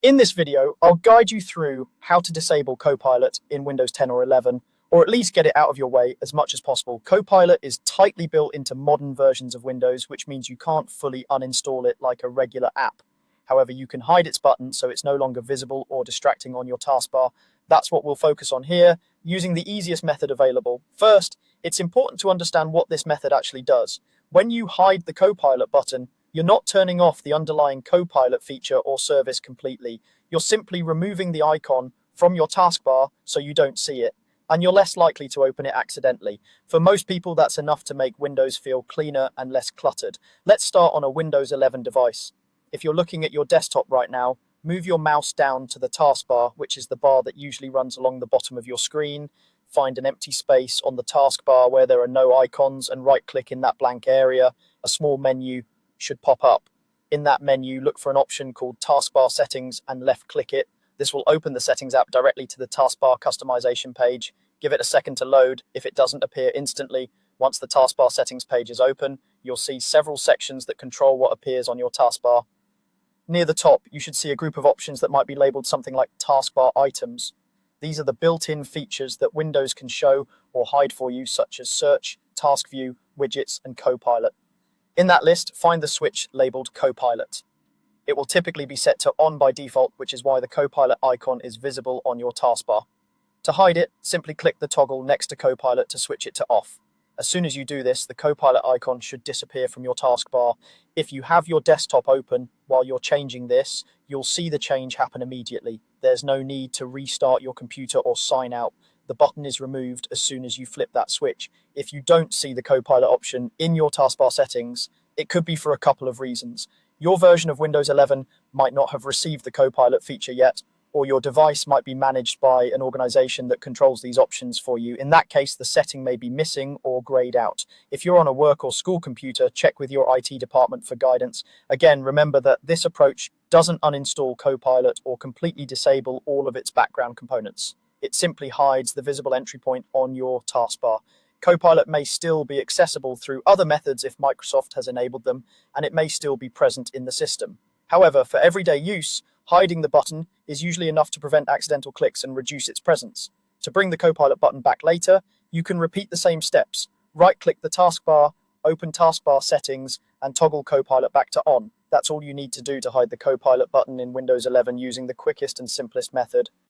In this video, I'll guide you through how to disable Copilot in Windows 10 or 11, or at least get it out of your way as much as possible. Copilot is tightly built into modern versions of Windows, which means you can't fully uninstall it like a regular app. However, you can hide its button so it's no longer visible or distracting on your taskbar. That's what we'll focus on here, using the easiest method available. First, it's important to understand what this method actually does. When you hide the Copilot button, you're not turning off the underlying Copilot feature or service completely. You're simply removing the icon from your taskbar so you don't see it, and you're less likely to open it accidentally. For most people, that's enough to make Windows feel cleaner and less cluttered. Let's start on a Windows 11 device. If you're looking at your desktop right now, move your mouse down to the taskbar, which is the bar that usually runs along the bottom of your screen. Find an empty space on the taskbar where there are no icons and right-click in that blank area. A small menu should pop up. In that menu, look for an option called Taskbar Settings and left-click it. This will open the Settings app directly to the taskbar customization page. Give it a second to load. If it doesn't appear instantly, once the taskbar settings page is open, you'll see several sections that control what appears on your taskbar. Near the top, you should see a group of options that might be labeled something like taskbar items. These are the built-in features that Windows can show or hide for you, such as search, task view, widgets, and Copilot. In that list, find the switch labeled Copilot. It will typically be set to on by default, which is why the Copilot icon is visible on your taskbar. To hide it, simply click the toggle next to Copilot to switch it to off. As soon as you do this, the Copilot icon should disappear from your taskbar. If you have your desktop open while you're changing this, you'll see the change happen immediately. There's no need to restart your computer or sign out. The button is removed as soon as you flip that switch. If you don't see the Copilot option in your taskbar settings, it could be for a couple of reasons. Your version of Windows 11 might not have received the Copilot feature yet, or your device might be managed by an organization that controls these options for you. In that case, the setting may be missing or grayed out. If you're on a work or school computer, check with your IT department for guidance. Again, remember that this approach doesn't uninstall Copilot or completely disable all of its background components. It simply hides the visible entry point on your taskbar. Copilot may still be accessible through other methods if Microsoft has enabled them, and it may still be present in the system. However, for everyday use, hiding the button is usually enough to prevent accidental clicks and reduce its presence. To bring the Copilot button back later, you can repeat the same steps. Right-click the taskbar, open taskbar settings, and toggle Copilot back to on. That's all you need to do to hide the Copilot button in Windows 11 using the quickest and simplest method.